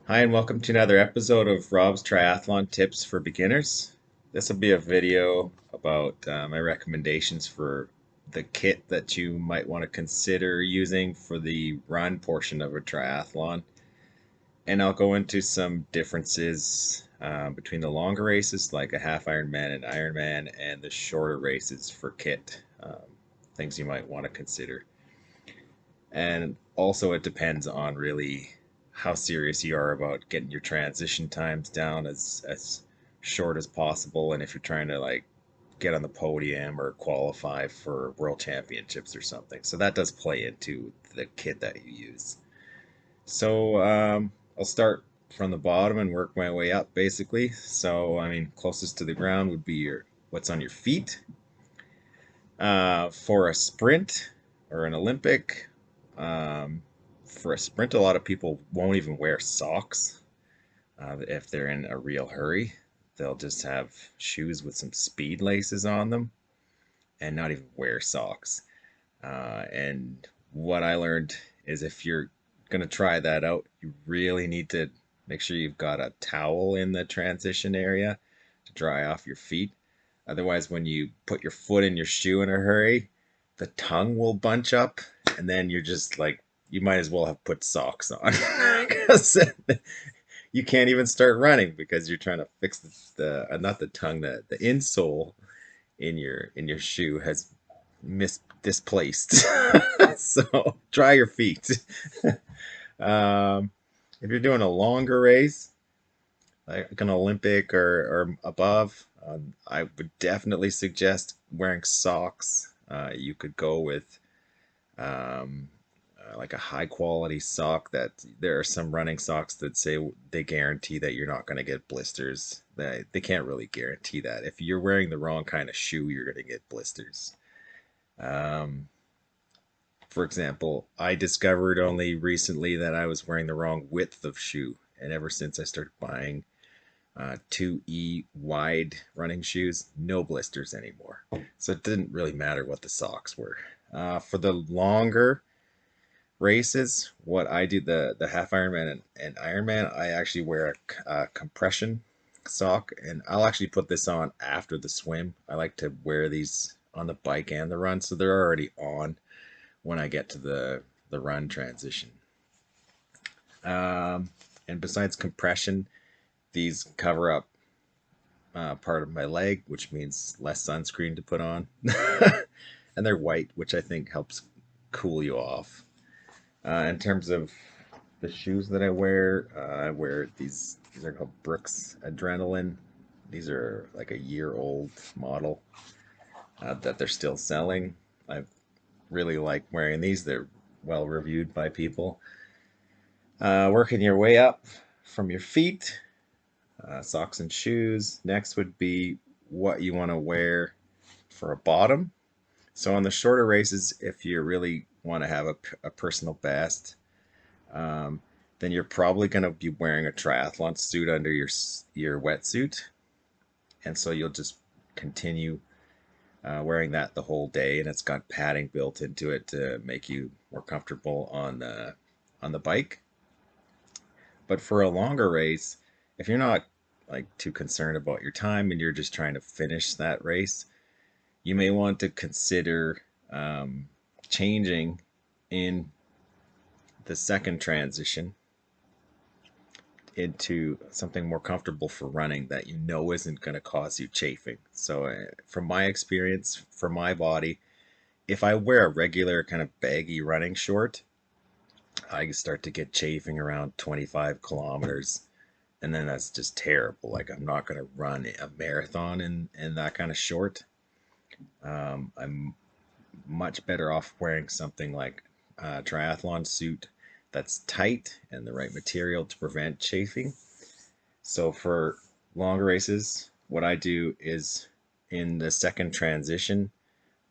Hi, and welcome to another episode of Rob's Triathlon Tips for Beginners. This will be a video about my recommendations for the kit that you might want to consider using for the run portion of a triathlon. And I'll go into some differences between the longer races, like a half Ironman and Ironman, and the shorter races for kit, things you might want to consider. And also, it depends on really how serious you are about getting your transition times down as short as possible, and if you're trying to like get on the podium or qualify for world championships or something. So that does play into the kit that you use. So I'll start from the bottom and work my way up basically. So I mean, closest to the ground would be your what's on your feet. For a sprint or an Olympic, um, for a sprint, a lot of people won't even wear socks if they're in a real hurry. They'll just have shoes with some speed laces on them and not even wear socks. And what I learned is if you're going to try that out, you really need to make sure you've got a towel in the transition area to dry off your feet. Otherwise, when you put your foot in your shoe in a hurry, the tongue will bunch up, and then you're just like, you might as well have put socks on because you can't even start running because you're trying to fix not the tongue, the insole in your shoe has displaced. So dry your feet. um, if you're doing a longer race, like an Olympic or above, I would definitely suggest wearing socks. You could go with um, like a high quality sock that there are some running socks that say they guarantee that you're not going to get blisters. They can't really guarantee that. If you're wearing the wrong kind of shoe, you're going to get blisters. Um, for example, I discovered only recently that I was wearing the wrong width of shoe. And ever since I started buying 2E wide running shoes, no blisters anymore. So it didn't really matter what the socks were. For the longer races, what I do, the half Ironman and Ironman, I actually wear a compression sock, and I'll actually put this on after the swim. I like to wear these on the bike and the run, so they're already on when I get to the run transition. Um, and besides compression, these cover up part of my leg, which means less sunscreen to put on. And they're white, which I think helps cool you off. In terms of the shoes that I wear these. These are called Brooks Adrenaline. These are like a year old model that they're still selling. I really like wearing these. They're well reviewed by people. Working your way up from your feet, socks and shoes. Next would be what you want to wear for a bottom. So on the shorter races, if you really want to have a personal best, um, then you're probably going to be wearing a triathlon suit under your wetsuit, and so you'll just continue wearing that the whole day, and it's got padding built into it to make you more comfortable on the bike. But for a longer race, if you're not like too concerned about your time and you're just trying to finish that race, you may want to consider changing in the second transition into something more comfortable for running that you know isn't going to cause you chafing. So, from my experience, for my body, if I wear a regular kind of baggy running short, I start to get chafing around 25 kilometers. And then that's just terrible. Like, I'm not going to run a marathon in that kind of short. I'm much better off wearing something like a triathlon suit that's tight and the right material to prevent chafing. So for longer races, what I do is in the second transition,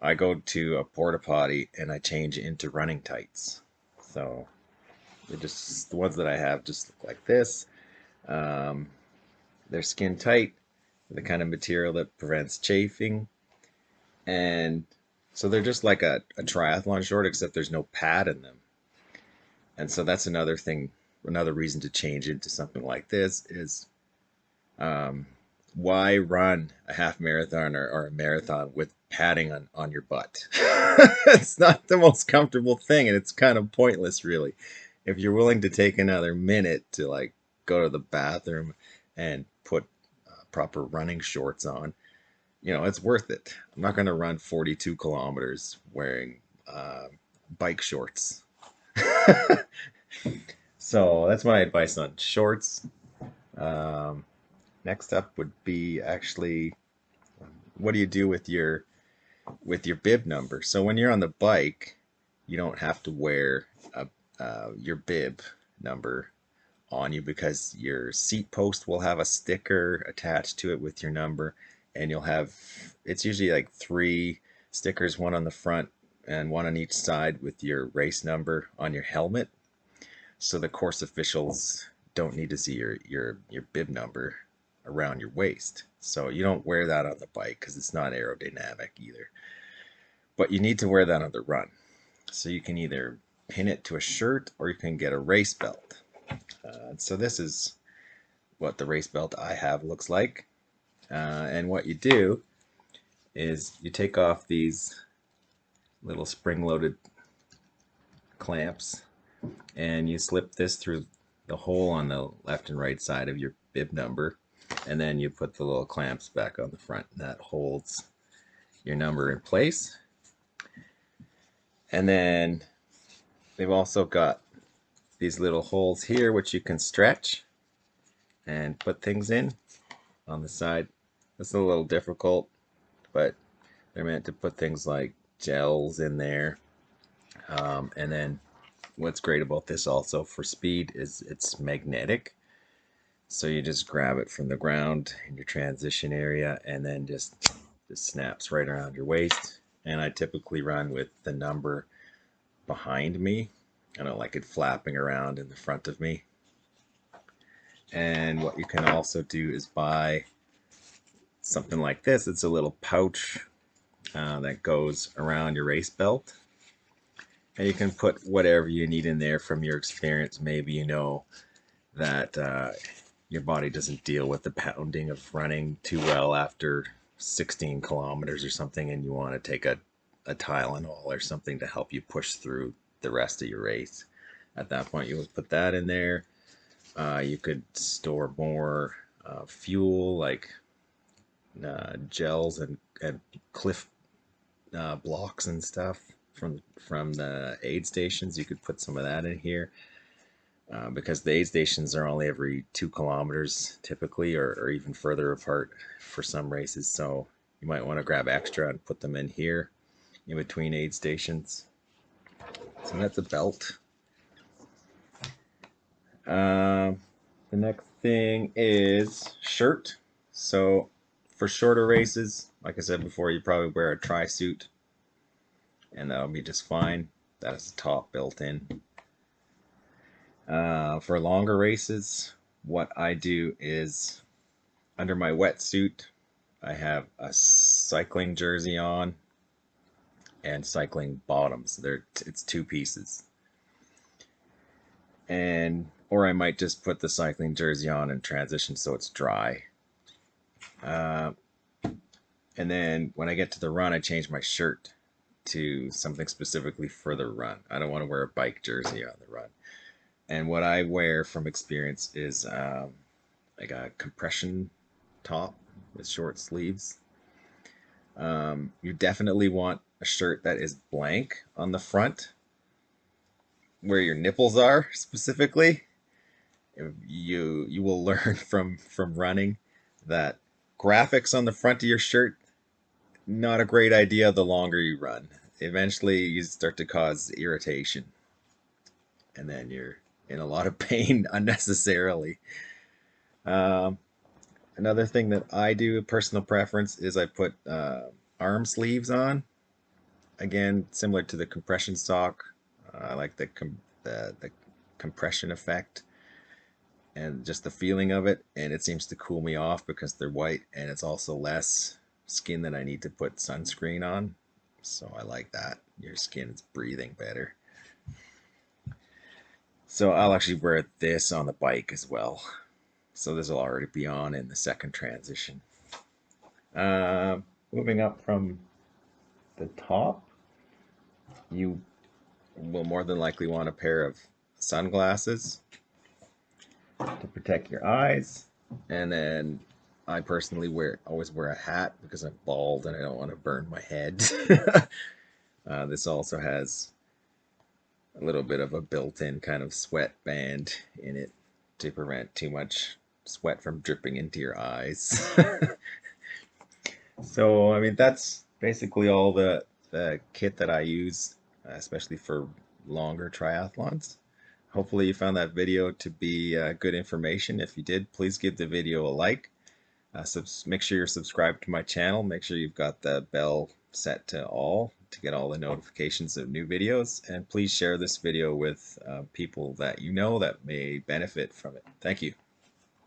I go to a porta potty and I change into running tights. So they're just the ones that I have just look like this. Um, they're skin tight, the kind of material that prevents chafing, and so they're just like a triathlon short, except there's no pad in them. And so that's another thing another reason to change into something like this is, um, why run a half marathon or a marathon with padding on your butt? It's not the most comfortable thing, and it's kind of pointless, really. If you're willing to take another minute to like go to the bathroom and put proper running shorts on, it's worth it. I'm not going to run 42 kilometers wearing bike shorts. So that's my advice on shorts. Um, Next up would be actually, what do you do with your bib number? So when you're on the bike, you don't have to wear your bib number on you, because your seat post will have a sticker attached to it with your number, and it's usually like three stickers, one on the front and one on each side with your race number on your helmet. So the course officials don't need to see your bib number around your waist. So you don't wear that on the bike because it's not aerodynamic either. But you need to wear that on the run. So you can either pin it to a shirt or you can get a race belt. So this is what the race belt I have looks like. And what you do is you take off these little spring-loaded clamps and you slip this through the hole on the left and right side of your bib number, and then you put the little clamps back on the front. That holds your number in place. And then they've also got these little holes here which you can stretch and put things in on the side. It's a little difficult, but they're meant to put things like gels in there. And then what's great about this also for speed is it's magnetic. So you just grab it from the ground in your transition area and then just snaps right around your waist. And I typically run with the number behind me. I don't like it flapping around in the front of me. And what you can also do is buy something like this. It's a little pouch that goes around your race belt. And you can put whatever you need in there from your experience. Maybe you know that your body doesn't deal with the pounding of running too well after 16 kilometers or something, and you want to take a Tylenol or something to help you push through the rest of your race. At that point, you would put that in there. You could store more fuel, like gels and Cliff blocks and stuff from the aid stations. You could put some of that in here. Because the aid stations are only every 2 kilometers typically, or even further apart for some races. So you might want to grab extra and put them in here in between aid stations. So that's a belt. The next thing is shirt. So for shorter races, like I said before, you probably wear a tri-suit and that'll be just fine. That is a top built in. For longer races, what I do is under my wetsuit, I have a cycling jersey on and cycling bottoms. It's two pieces. Or I might just put the cycling jersey on and transition so it's dry. And then when I get to the run, I change my shirt to something specifically for the run. I don't want to wear a bike jersey on the run. And what I wear from experience is like a compression top with short sleeves. You definitely want a shirt that is blank on the front, where your nipples are specifically. You will learn from running that graphics on the front of your shirt, not a great idea the longer you run. Eventually you start to cause irritation, and then you're in a lot of pain unnecessarily. Another thing that I do, personal preference, is I put arm sleeves on. Again, similar to the compression sock. I like the compression effect and just the feeling of it, and it seems to cool me off because they're white, and it's also less skin that I need to put sunscreen on. So I like that. Your skin is breathing better. So I'll actually wear this on the bike as well. So this will already be on in the second transition. Uh, Moving up from the top, you will more than likely want a pair of sunglasses to protect your eyes. And then I personally always wear a hat because I'm bald and I don't want to burn my head. This also has a little bit of a built-in kind of sweat band in it to prevent too much sweat from dripping into your eyes. So, I mean, that's basically all the kit that I use, especially for longer triathlons. Hopefully you found that video to be good information. If you did, please give the video a like. Make sure you're subscribed to my channel. Make sure you've got the bell set to all to get all the notifications of new videos. And please share this video with people that you know that may benefit from it. Thank you.